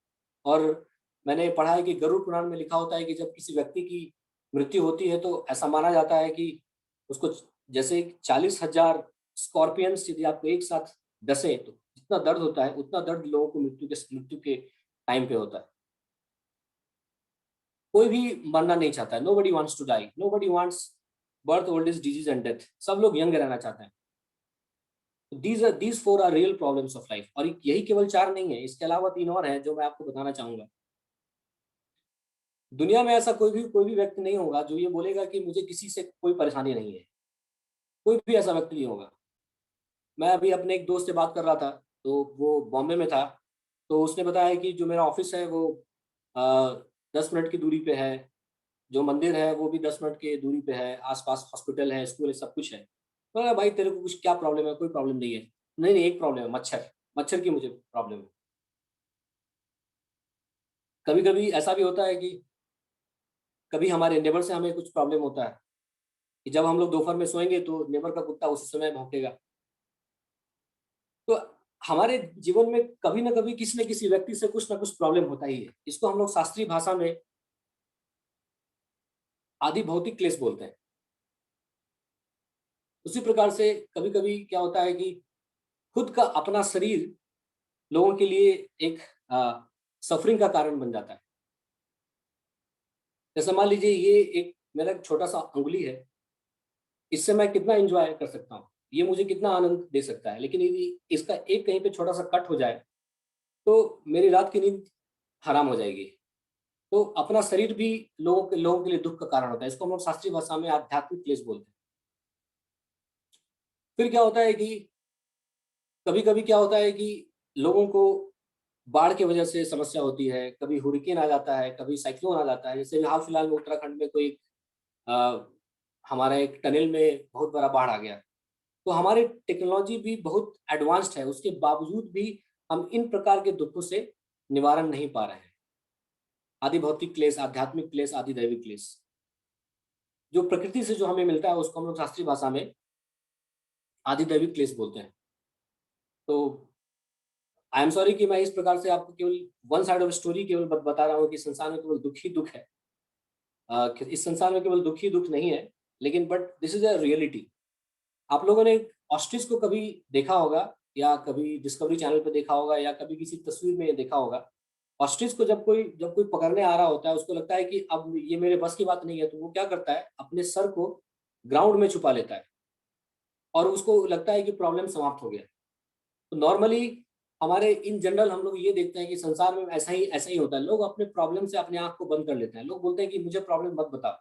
और मैंने पढ़ा है कि गरुड़ पुराण में लिखा होता है कि जब किसी व्यक्ति की मृत्यु होती है, तो ऐसा माना जाता है कि उसको जैसे 40,000 स्कॉर्पियंस यदि आपको एक साथ डसे, तो जितना दर्द होता है, उतना दर्द लोगों को मृत्यु के टाइम पे होता है। कोई भी मरना नहीं चाहता है, nobody wants to die, nobody wants birth, old age, disease and death. सब लोग यंग रहना चाहते हैं। These 4 are real problems of life, और यही केवल 4 नहीं है, इसके अलावा 3 और हैं जो मैं आपको बताना चाहूँगा। दुनिया में ऐसा कोई भी व्यक्ति नहीं होगा जो ये बोलेगा कि मुझे किसी से कोई परेशानी नहीं है। कोई भी ऐसा व्यक्ति नहीं होगा। मैं अभी अपने एक दोस्त से बात कर रहा था, तो वो बॉम्बे में था, तो उसने बताया कि जो मेरा ऑफ़िस है वो अ, 10 मिनट की दूरी पे है, जो मंदिर है वो भी 10 मिनट की दूरी पे है, आस-पास हॉस्पिटल है, स्कूल है, सब कुछ है। तो मैंने कहा, भाई तेरे को कुछ क्या प्रॉब्लम है? कोई प्रॉब्लम नहीं है। नहीं, नहीं, एक प्रॉब्लम है, मच्छर। मच्छर की मुझे प्रॉब्लम है। कभी-कभी ऐसा भी होता है कि कभी हमारे नेबर से हमें कुछ प्रॉब्लम होता है, कि जब हम लोग दोपहर में सोएँगे तो नेबर का कुत्ता उसी समय भौंकेगा। तो हमारे जीवन में कभी न कभी किसी न किसी व्यक्ति से कुछ न कुछ प्रॉब्लम होता ही है। इसको हम लोग शास्त्रीय भाषा में आदि भौतिक क्लेश बोलते हैं। उसी प्रकार से कभी-कभी क्या होता है कि खुद का अपना शरीर लोगों के लिए एक सफ़रिंग का कारण बन जाता है। जैसे मान लीजिए ये एक मेरा एक छोटा-सा अंगुली है, इससे मैं कितना एन्जॉय कर सकता हूँ, ये मुझे कितना आनंद दे सकता है, लेकिन यदि इसका एक कहीं पे छोटा-सा कट हो जाए, तो मेरी रात की नींद हराम हो जाएगी। तो अपना शरीर भी लोगों के लिए दुःख का कारण होता है। इसको हम लोग शास्त्रीय भाषा में आध्यात्मिक क्लेश बोलते हैं। फिर क्या होता है कि कभी-कभी क्या होता है कि लोगों को बाढ़ की वजह से समस्या होती है, कभी हुरिकेन आ जाता है, कभी साइक्लोन आ जाता है। जैसे हाल-फिलहाल में उत्तराखंड में कोई अ, हमारा एक टनल में बहुत बड़ा बाढ़ आ गया। तो हमारी टेक्नोलॉजी भी बहुत एडवांस्ड है, उसके बावजूद भी हम इन प्रकार के दुःखों से निवारण नहीं पा रहे हैं। आदि भौतिक क्लेश, आध्यात्मिक क्लेश, आदि दैविक क्लेश। जो प्रकृति से जो हमें मिलता है उसको हम लोग शास्त्रीय भाषा में आदि दैविक क्लेश बोलते हैं। तो आई एम सॉरी कि मैं इस प्रकार से आपको केवल वन साइड ऑफ स्टोरी केवल बता रहा हूँ कि संसार में केवल दुःख ही दुःख है। इस संसार में केवल दुःख ही दुःख नहीं है, लेकिन but this is a reality. आप लोगों ने ऑस्ट्रिच को कभी देखा होगा, या कभी डिस्कवरी चैनल पे देखा होगा, या कभी किसी तस्वीर में देखा होगा। ऑस्ट्रिच को जब कोई पकड़ने आ रहा होता है, उसको लगता है कि अब ये मेरे बस की बात नहीं है, तो वो क्या करता है, अपने सर को ग्राउंड में छुपा लेता है, और उसको लगता है कि प्रॉब्लम समाप्त हो गया। तो नॉर्मली हमारे इन जनरल हम लोग ये देखते हैं कि संसार में ऐसा ही होता है। लोग अपने प्रॉब्लम से अपने आँख को बंद कर लेते हैं। लोग बोलते हैं कि मुझे प्रॉब्लम मत बताओ।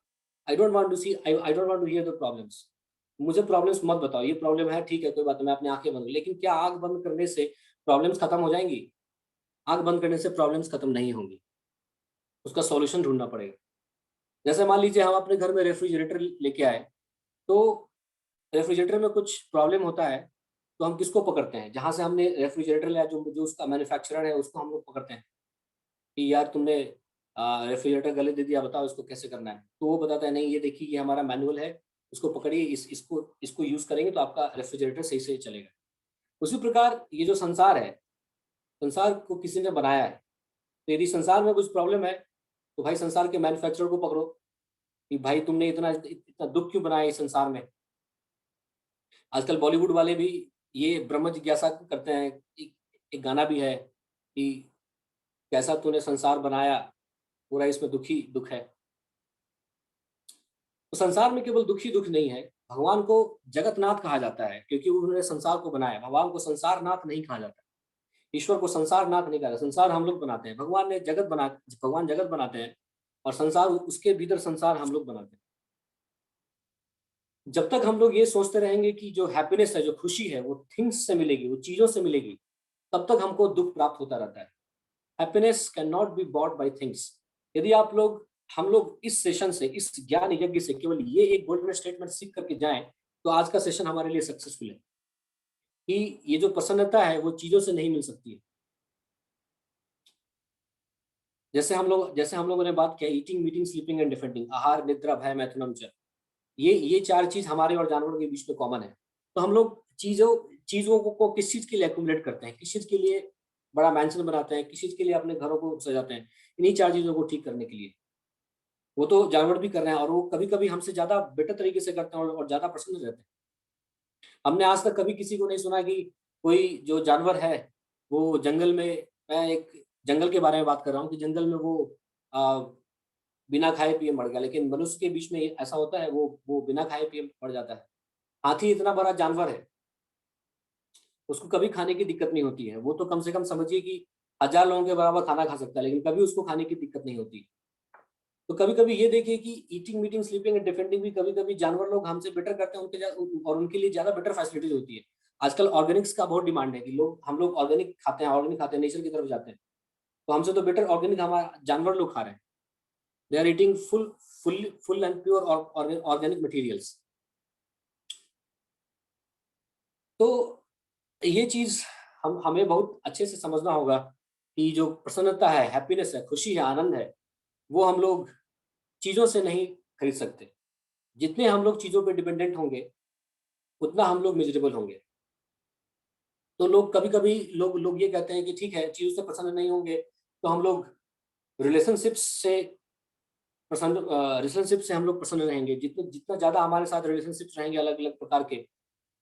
I don't want to hear the problems. मुझे प्रॉब्लम्स मत बताओ, ये प्रॉब्लम है ठीक है कोई बात नहीं, मैं अपनी आंखें बंद, लेकिन क्या आंख बंद करने से प्रॉब्लम्स खत्म हो जाएंगी? आंख बंद करने से प्रॉब्लम्स खत्म नहीं होंगी, उसका सॉल्यूशन ढूंढना पड़ेगा। जैसे मान लीजिए हम अपने घर में रेफ्रिजरेटर लेके आए, तो रेफ्रिजरेटर में कुछ प्रॉब्लम होता है, तो हम किसको पकड़ते हैं? जहां से हमने रेफ्रिजरेटर लिया, जो जो उसका मैन्युफैक्चरर है, उसको हम लोग पकड़ते हैं कि यार तुमने रेफ्रिजरेटर गलत दे दिया, बताओ इसको कैसे करना है। तो वो बताता है नहीं ये देखिए ये हमारा मैनुअल है, इसको पकड़िए, इसको यूज करेंगे तो आपका रेफ्रिजरेटर सही से चलेगा। उसी प्रकार ये जो संसार है, संसार को किसी ने बनाया है, तो यदि संसार में कुछ प्रॉब्लम है, तो भाई संसार के मैन्युफैक्चरर को पकड़ो कि भाई तुमने इतना इतना दुख क्यों बनाया इस संसार में। आजकल बॉलीवुड वाले भी ये ब्रह्म जिज्ञासा करते हैं। एक गाना भी है कि कैसा तूने संसार बनाया, पूरा इसमें दुखी दुख है। तो संसार में केवल दुखी दुख नहीं है, भगवान को जगतनाथ कहा जाता है क्योंकि उन्होंने संसार को बनाया। भगवान को संसार नाथ नहीं कहा जाता, ईश्वर को संसार नाथ नहीं कहा जाता। संसार हम लोग बनाते हैं, भगवान ने जगत बना, भगवान जगत बनाते हैं और संसार उसके भीतर संसार हम लोग बनाते हैं। जब तक हम लोग ये सोचते रहेंगे कि जो हैप्पीनेस है, जो खुशी है, वो थिंग्स से मिलेगी, वो चीजों से मिलेगी, तब तक हमको दुख प्राप्त होता रहता है। Happiness can not be bought by things. यदि आप लोग, हम लोग इस सेशन से, इस ज्ञान यज्ञ से केवल ये एक गोल्डन स्टेटमेंट सीख करके जाएं, तो आज का सेशन हमारे लिए सक्सेसफुल है कि ये जो प्रसन्नता है वो चीजों से नहीं मिल सकती है। जैसे हम लोगों ने बात किया eating, meeting, sleeping and defending, आहार, निद्रा, भय, मैथुनम, च, ये चार चीज हमारे और जानवरों के बीच में कॉमन है। तो हम लोग चीजों चीजों को किस चीज के लिए एक्यूमुलेट करते हैं, किस चीज के लिए बड़ा मैंशन बनाते हैं, किस चीज के लिए अपने घरों को सजाते हैं? इन्हीं चार चीजों को ठीक करने के लिए। वो तो जानवर भी कर रहे हैं और वो कभी कभी हमसे ज्यादा बेटर तरीके से करते हैं और ज्यादा प्रसन्न रहते हैं। हमने आज तक कभी किसी को नहीं सुना कि कोई जो जानवर है वो जंगल में, मैं एक जंगल के बारे में बात कर रहा हूँ कि जंगल में वो आ, बिना खाए पिए मर गया, लेकिन मनुष्य के बीच में ऐसा होता है, वो बिना खाए पिए मर जाता है। हाथी इतना बड़ा जानवर है, उसको कभी खाने की दिक्कत नहीं होती है। वो तो कम से कम समझिए कि 1000 लोगों के बराबर खाना खा सकता है, लेकिन कभी उसको खाने की दिक्कत नहीं होती। तो कभी कभी ये देखिए कि eating, meeting, sleeping and defending भी कभी कभी जानवर लोग हमसे बेटर करते हैं, और उनके लिए ज्यादा बेटर फैसिलिटीज होती है। आजकल ऑर्गेनिक्स का बहुत डिमांड है कि हम लोग ऑर्गेनिक खाते हैं, ऑर्गेनिक खाते हैं, नेचर की तरफ जाते हैं। तो हमसे तो बेटर ऑर्गेनिक हमारा जानवर लोग खा रहे हैं। They are eating full and pure organic materials. तो ये चीज हमें बहुत अच्छे से समझना होगा कि जो प्रसन्नता है, हैप्पीनेस है, खुशी है, आनंद है, वो हम लोग चीजों से नहीं खरीद सकते। जितने हम लोग चीजों पे डिपेंडेंट होंगे, उतना हम लोग मिजरेबल होंगे। तो लोग कभी कभी लोग ये कहते हैं कि ठीक है चीजों से प्रसन्न नहीं होंगे, तो हम लोग रिलेशनशिप से हम लोग प्रसन्न रहेंगे। जितना जितना ज्यादा हमारे साथ रिलेशनशिप्स रहेंगे अलग अलग प्रकार के,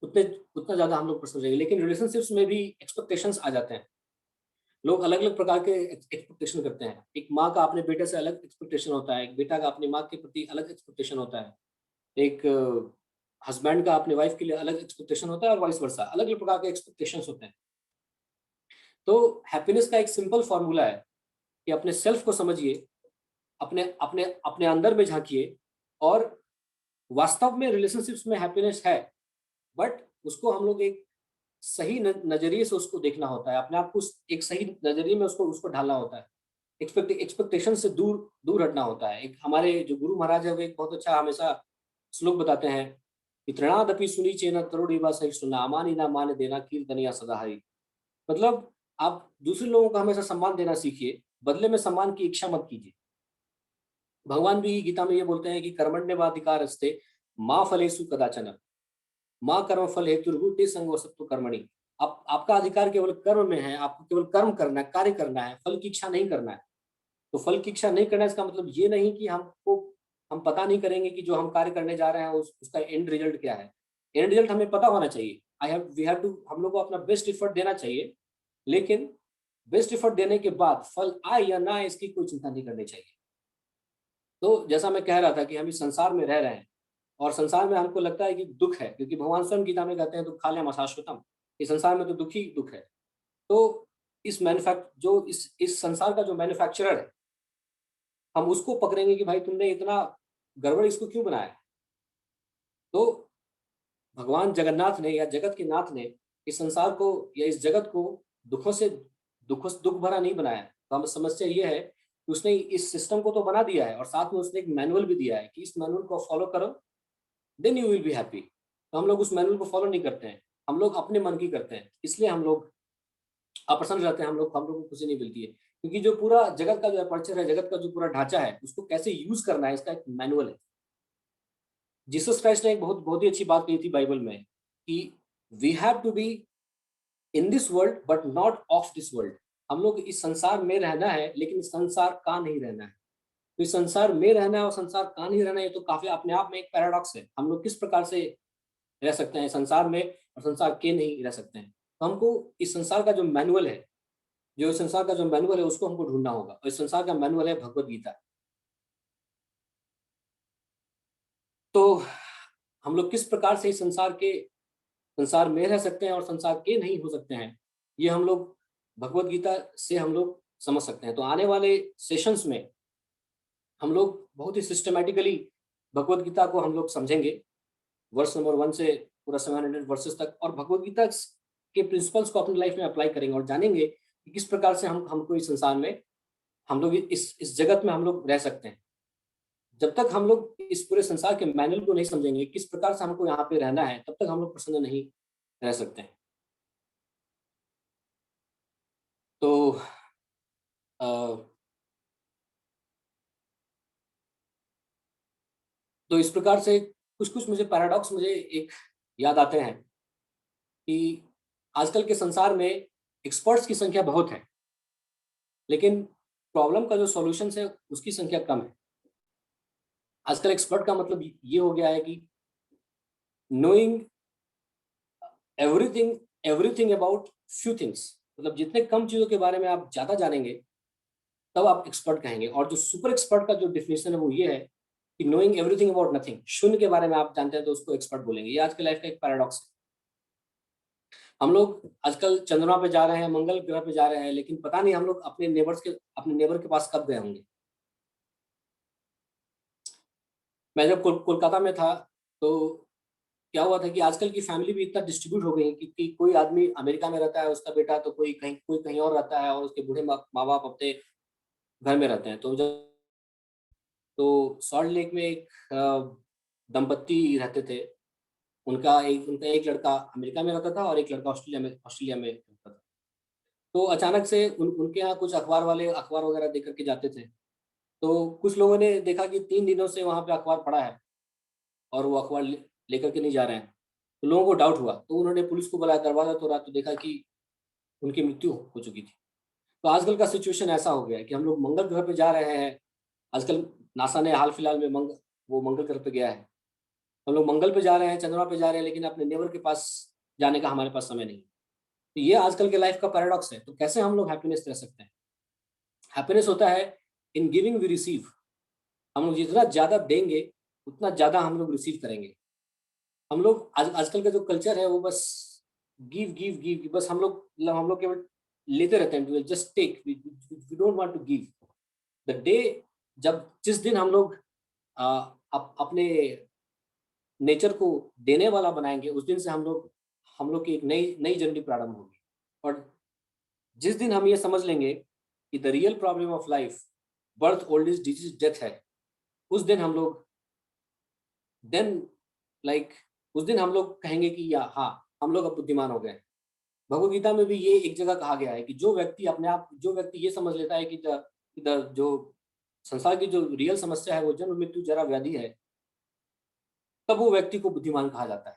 उतने उतना ज्यादा हम लोग प्रसन्न रहेंगे। लेकिन रिलेशनशिप्स में भी एक्सपेक्टेशंस आ जाते हैं। लोग अलग अलग प्रकार के एक्सपेक्टेशन करते हैं। एक माँ का अपने बेटे से अलग एक्सपेक्टेशन होता है, एक बेटा का अपनी माँ के प्रति अलग एक्सपेक्टेशन होता है, एक हस्बैंड का अपने वाइफ के लिए अलग एक्सपेक्टेशन होता है, और वाइस वर्सा अलग अलग प्रकार के एक्सपेक्टेशंस होते हैं। तो हैप्पीनेस का एक सिंपल फॉर्मूला है कि अपने सेल्फ को समझिए, अपने अपने अपने अंदर में झांकिए, और वास्तव में रिलेशनशिप्स में हैप्पीनेस है, बट उसको हम लोग एक सही नजरिए से उसको देखना होता है, अपने आप को एक सही नजरिए में उसको उसको ढालना होता है। एक्सपेक्टेशन से दूर दूर हटना होता है। एक हमारे जो गुरु महाराज है वो एक बहुत अच्छा हमेशा श्लोक बताते हैं कि तृणादपि सुनी चेना तरुणिवा सही सुना अमानी ना मान देना कीर्तनिया सदाहरी। मतलब आप दूसरे लोगों को हमेशा सम्मान देना सीखिए, बदले में सम्मान की इच्छा मत कीजिए। भगवान भी गीता में ये बोलते हैं कि कर्मण्यवाधिकार अस्ते माँ फलेषु कदाचन, माँ कर्म फल हेतुर्भूते संगो सत्व कर्मणि। आप, आपका अधिकार केवल कर्म में है, आपको केवल कर्म करना है, कार्य करना है, फल की इच्छा नहीं करना है। तो फल की इच्छा नहीं करना इसका मतलब ये नहीं कि हम पता नहीं करेंगे कि जो हम कार्य करने जा रहे हैं उसका एंड रिजल्ट क्या है। एंड रिजल्ट हमें पता होना चाहिए। वी हैव टू, हम लोग को अपना बेस्ट एफर्ट देना चाहिए, लेकिन बेस्ट एफर्ट देने के बाद फल आए या ना आए इसकी कोई चिंता नहीं करनी चाहिए। तो जैसा मैं कह रहा था कि हम इस संसार में रह रहे हैं, और संसार में हमको लगता है कि दुख है, क्योंकि भगवान स्वयं गीता में कहते हैं दुखालयम अशाश्वतम, इस संसार में तो दुख ही दुख है। तो इस संसार का जो मैन्युफैक्चरर है, हम उसको पकड़ेंगे कि भाई तुमने इतना गड़बड़ इसको क्यों बनाया है। तो भगवान जगन्नाथ ने या जगत के नाथ ने इस संसार को या इस जगत को दुखों से दुख भरा नहीं बनाया। तो हम समस्या ये है कि उसने इस सिस्टम को तो बना दिया है और साथ में उसने एक मैनुअल भी दिया है कि इस मैनुअल को फॉलो करो, then you will be happy. तो हम लोग उस मैनुअल को फॉलो नहीं करते हैं, हम लोग अपने मन की करते हैं, इसलिए हम लोग अप्रसन्न रहते हैं, हम लोग को खुशी नहीं मिलती है। क्योंकि जो पूरा जगत का जो अपर्चर है, जगत का जो पूरा ढांचा है, उसको कैसे यूज करना है, इसका एक मैनुअल है। जीसस क्राइस्ट ने एक बहुत बहुत ही अच्छी बात कही थी बाइबल में कि we have to be in this world but not of this world. हम लोग इस संसार में रहना है लेकिन इस संसार का नहीं रहना है। तो इस संसार में रहना है और संसार का नहीं रहना है, ये तो काफी अपने आप में एक पैराडॉक्स है। हम लोग किस प्रकार से रह सकते हैं संसार में और संसार के नहीं रह सकते हैं। तो हमको इस संसार का जो मैनुअल है, जो इस संसार का जो मैनुअल है उसको हमको ढूंढना होगा, और इस संसार का मैनुअल है भगवत गीता। तो हम लोग किस प्रकार से इस संसार में रह सकते हैं और संसार के नहीं हो सकते हैं, ये हम लोग भगवत गीता से हम लोग समझ सकते हैं। तो आने वाले सेशंस में हम लोग बहुत ही सिस्टमैटिकली भगवत गीता को हम लोग समझेंगे, वर्ष नंबर 1 से पूरा 700 वर्सेस तक, और भगवत गीता के प्रिंसिपल्स को अपनी लाइफ में अप्लाई करेंगे और जानेंगे कि किस प्रकार से हमको इस संसार में, हम लोग इस जगत में हम लोग रह सकते हैं। जब तक हम लोग इस पूरे संसार के मैनुअल को नहीं समझेंगे, किस प्रकार से हमको यहाँ पे रहना है, तब तक हम लोग प्रसन्न नहीं रह सकते हैं। तो अ, तो इस प्रकार से कुछ कुछ मुझे पैराडॉक्स मुझे एक याद आते हैं कि आजकल के संसार में एक्सपर्ट्स की संख्या बहुत है, लेकिन प्रॉब्लम का जो सॉल्यूशन है उसकी संख्या कम है। आजकल एक्सपर्ट का मतलब ये हो गया है कि knowing everything everything about few things, मतलब जितने कम चीजों के बारे में आप ज्यादा जानेंगे तब आप एक्सपर्ट कहेंगे। और जो सुपर एक्सपर्ट का जो डिफिनेशन है वो ये है कि नोइंग एवरीथिंग अबाउट नथिंग, शून्य के बारे में आप जानते हैं तो उसको एक्सपर्ट बोलेंगे। ये आज के लाइफ का एक पैराडॉक्स है। हम लोग आजकल चंद्रमा पे जा रहे हैं, मंगल ग्रह पे जा रहे हैं, लेकिन पता नहीं हम लोग अपने नेबर के पास कब गए होंगे। मैं जब कोलकाता में था तो क्या हुआ था कि आजकल की फैमिली भी इतना डिस्ट्रीब्यूट हो गई है कि कोई आदमी अमेरिका में रहता है उसका बेटा, तो कोई कहीं और रहता है, और उसके बूढ़े माँ बाप अपने घर में रहते हैं। तो जब तो सॉल्ट लेक में एक दंपत्ति रहते थे, उनका एक लड़का अमेरिका में रहता था और एक लड़का ऑस्ट्रेलिया में रहता था। तो अचानक से उनके यहाँ कुछ अखबार वाले अखबार वगैरह दे करके जाते थे। तो कुछ लोगों ने देखा कि 3 दिनों से वहाँ पे अखबार पड़ा है और वो अखबार लेकर के नहीं जा रहे हैं। तो लोगों को डाउट हुआ, तो उन्होंने पुलिस को बुलाया, दरवाजा तोड़ा तो देखा कि उनकी मृत्यु हो चुकी थी। तो आजकल का सिचुएशन ऐसा हो गया है कि हम लोग मंगल ग्रह पे जा रहे हैं। आजकल नासा ने हाल फिलहाल में वो मंगल ग्रह पे गया है। हम लोग मंगल पे जा रहे हैं, चंद्रमा पे जा रहे हैं, लेकिन अपने नेबर के पास जाने का हमारे पास समय नहीं। तो ये आजकल के लाइफ का पैराडॉक्स है। तो कैसे हम लोग हैप्पीनेस रह सकते हैं? हैप्पीनेस होता है इन गिविंग वी रिसीव। हम लोग जितना ज्यादा देंगे उतना ज्यादा हम लोग रिसीव करेंगे। हम लोग आजकल का जो कल्चर है वो बस गिव गिव गिव, बस हम लोग केवल लेते रहते हैं। Just take, we don't want to give. The day जब जिस दिन हम लोग अपने नेचर को देने वाला बनाएंगे, उस दिन से हम लोग की एक नई नई जर्नी प्रारंभ होगी। और जिस दिन हम ये समझ लेंगे कि the real problem of life birth, old age, disease, death है, उस दिन हम लोग देन लाइक उस दिन हम लोग कहेंगे कि या हाँ, हम लोग अब बुद्धिमान हो गए। भगवत गीता में भी ये एक जगह कहा गया है कि जो व्यक्ति ये समझ लेता है कि जो संसार की जो रियल समस्या है वो जन्म, मृत्यु, जरा, व्याधि है, तब वो व्यक्ति को बुद्धिमान कहा जाता है।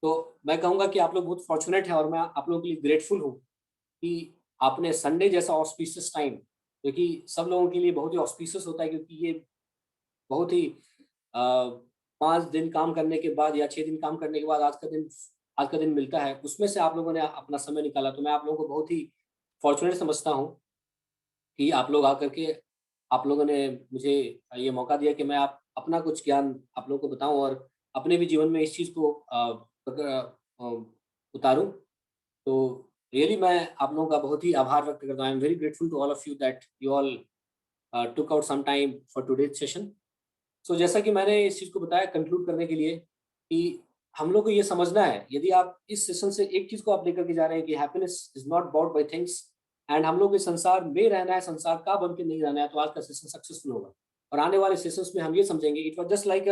तो मैं कहूंगा कि आप लोग बहुत फॉर्चुनेट हैं और मैं आप लोगों के लिए ग्रेटफुल हूँ कि आपने संडे जैसा ऑस्पिशियस टाइम, जो कि सब लोगों के लिए बहुत ही ऑस्पिशियस होता है, क्योंकि ये बहुत ही 5 दिन काम करने के बाद या 6 दिन काम करने के बाद आज का दिन मिलता है, उसमें से आप लोगों ने अपना समय निकाला। तो मैं आप लोगों को बहुत ही फॉर्चुनेट समझता हूँ कि आप लोग आकर के आप लोगों ने मुझे ये मौका दिया कि मैं अपना कुछ ज्ञान आप लोगों को बताऊं और अपने भी जीवन में इस चीज़ को उतारूं। तो रियली मैं आप लोगों का बहुत ही आभार व्यक्त करता हूँ। I am very grateful to all of you that you all took out some time for today's session. So जैसा कि मैंने इस चीज़ को बताया कंक्लूड करने के लिए कि हम लोग को ये समझना है, यदि आप इस सेशन से एक चीज को आप लेकर के जा रहे हैं कि happiness is not about buy things, and हम लोग इस संसार में रहना है, संसार का बन के नहीं रहना है, तो आज का सेशन सक्सेसफुल होगा। और आने वाले सेशंस में हम ये समझेंगे it was just like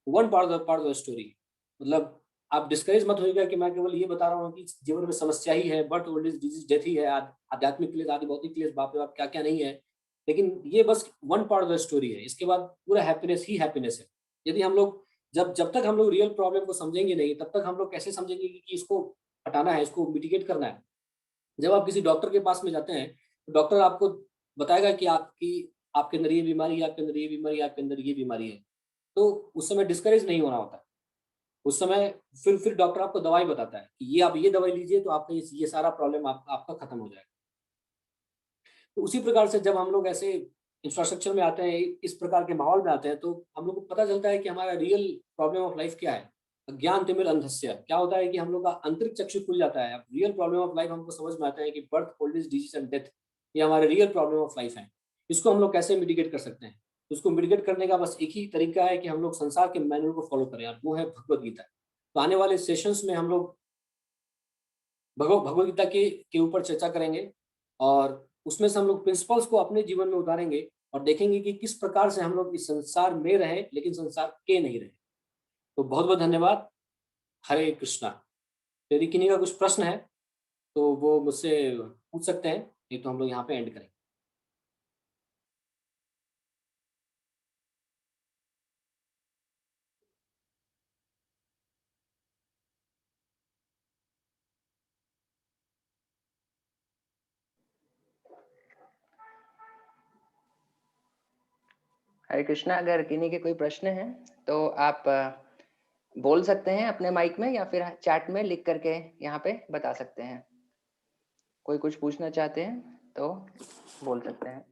one part of the story. मतलब आप डिस्करेज मत होइएगा कि मैं केवल ये बता रहा हूँ कि जीवन में समस्या ही है, but old age disease death ही है, आध्यात्मिक क्लेश, आदि भौतिक क्लेश, बाप रे बाप क्या क्या नहीं है। लेकिन ये बस one part of the story है, इसके बाद पूरा हैप्पीनेस ही हैप्पीनेस है। यदि हम लोग जब तक हम लोग रियल प्रॉब्लम को समझेंगे नहीं, तब तक हम लोग कैसे समझेंगे कि इसको हटाना है, इसको मिटिगेट करना है। जब आप किसी डॉक्टर के पास में जाते हैं, तो डॉक्टर आपको बताएगा कि आपके अंदर ये बीमारी है, आपके अंदर ये बीमारी है, आपके अंदर ये बीमारी है। तो उस समय डिस्करेज नहीं होना होता है। उस समय फिर डॉक्टर आपको दवाई बताता है कि ये आप ये दवाई लीजिए तो आपका ये सारा प्रॉब्लम आपका खत्म हो जाएगा। तो उसी प्रकार से जब हम लोग ऐसे इंफ्रास्ट्रक्चर में आते हैं, इस प्रकार के माहौल में आते हैं, तो हम लोग को पता चलता है कि हमारा रियल प्रॉब्लम ऑफ लाइफ क्या है। ज्ञान तिमिर अंधस्य, क्या होता है कि हम लोग का आंतरिक चक्षु खुल जाता है। अब रियल प्रॉब्लम ऑफ लाइफ हमको समझ में आता है कि birth, old age, disease and death, ये हमारे रियल प्रॉब्लम ऑफ लाइफ है। इसको हम लोग कैसे मिटिगेट कर सकते हैं? उसको मिटिगेट करने का बस एक ही तरीका है कि हम लोग संसार के मैनुअल को फॉलो करें, और वो है भगवत गीता। तो आने वाले सेशंस में हम लोग भगवत गीता के ऊपर चर्चा करेंगे, और उसमें से हम लोग प्रिंसिपल्स को अपने जीवन में उतारेंगे और देखेंगे कि किस प्रकार से हम लोग इस संसार में रहे लेकिन संसार के नहीं रहे। तो बहुत बहुत धन्यवाद। हरे कृष्णा। यदि किन्हीं का कुछ प्रश्न है तो वो मुझसे पूछ सकते हैं, नहीं तो हम लोग यहाँ पे एंड करेंगे। हरे कृष्णा। अगर किन्हीं के कोई प्रश्न है तो आप बोल सकते हैं अपने माइक में, या फिर चैट में लिख करके यहाँ पे बता सकते हैं। कोई कुछ पूछना चाहते हैं तो बोल सकते हैं।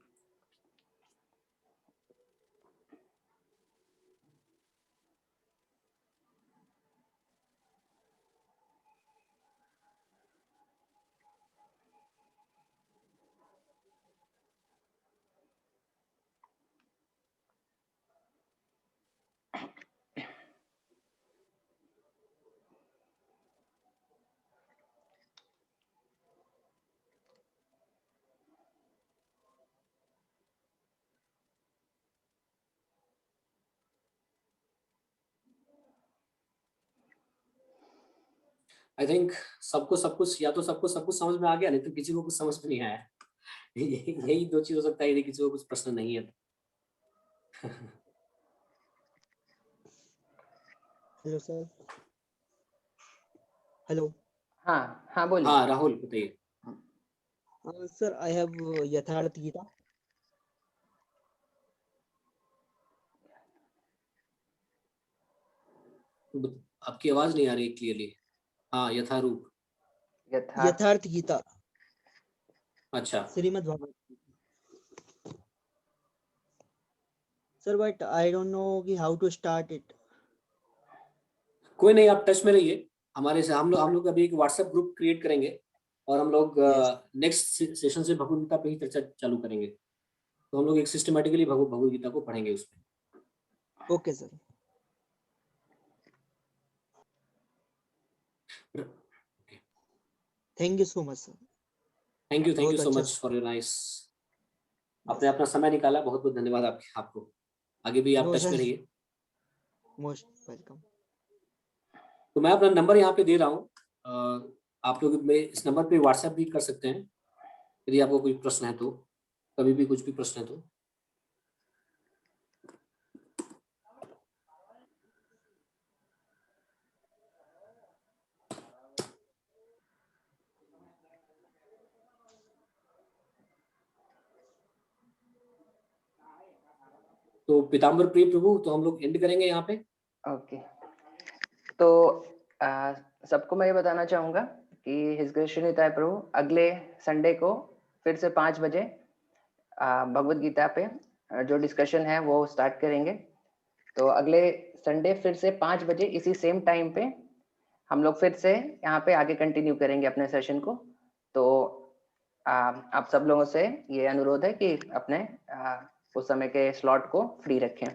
आई थिंक सबको सब कुछ, या तो सबको सब कुछ समझ में आ गया, नहीं तो किसी को कुछ समझ में नहीं आया। यही दो चीज हो सकता है, यदि किसी को कुछ प्रश्न नहीं है तो। Hello sir. हेलो। हाँ हाँ बोलिए। हाँ राहुल बताइए। सर आई हैव यथार्थ गीता। आपकी आवाज नहीं आ रही क्लियरली। हाँ यथारूप। यथार्थ गीता अच्छा Shrimad Bhagavad Gita. Sir but I don't know कि हाउ टू स्टार्ट इट। कोई नहीं, आप टच में रहिए हमारे से। हम लोग अभी एक व्हाट्सएप ग्रुप क्रिएट करेंगे, और हम लोग यस। नेक्स्ट सेशन से भगवद गीता पे ही चर्चा चालू करेंगे। तो हम लोग एक सिस्टमेटिकली भगवद गीता को पढ़ेंगे उसमें। Okay sir. Thank you so much sir. Thank you बहुत सो अच्छा। Much for your nice. आपने अपना समय निकाला, बहुत बहुत धन्यवाद आपको। आगे भी आप नो टच में सर, रहिए। Most welcome. तो मैं अपना नंबर यहाँ पे दे रहा हूँ, आप लोग मेरे इस नंबर पे व्हाट्सएप भी कर सकते हैं यदि आपको कोई प्रश्न है तो, कभी भी कुछ भी प्रश्न है तो। तो पीताम्बर प्रिय प्रभु, तो हम लोग एंड करेंगे यहाँ पे। ओके। तो सबको मैं ये बताना चाहूंगा कि हिज ग्रेस निताय प्रभु अगले संडे को फिर से 5 बजे भगवत गीता पे जो डिस्कशन है वो स्टार्ट करेंगे। तो अगले संडे फिर से 5 बजे इसी सेम टाइम पे हम लोग फिर से यहाँ पे आगे कंटिन्यू करेंगे अपने सेशन को। तो आप सब लोगों से ये अनुरोध है कि अपने उस समय के स्लॉट को फ्री रखें,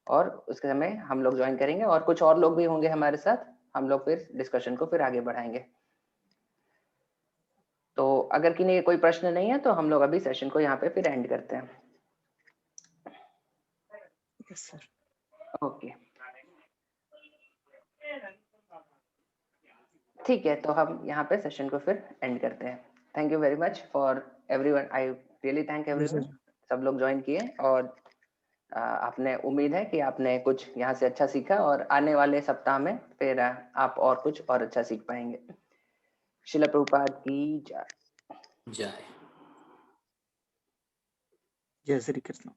और उसके समय हम लोग ज्वाइन करेंगे, और कुछ और लोग भी होंगे हमारे साथ। हम लोग फिर डिस्कशन को फिर आगे बढ़ाएंगे। तो अगर किन्हीं के कोई प्रश्न नहीं है तो हम लोग अभी सेशन को यहाँ पे फिर एंड करते हैं। Yes sir. ओके, ठीक है, तो हम यहाँ पे सेशन को फिर एंड करते हैं। Thank you very much for everyone, I really thank everyone, सब लोग ज्वाइन किए और आपने, उम्मीद है कि आपने कुछ यहाँ से अच्छा सीखा और आने वाले सप्ताह में फिर आप और कुछ और अच्छा सीख पाएंगे। श्रील प्रभुपाद की जय। जय। जय श्री कृष्ण।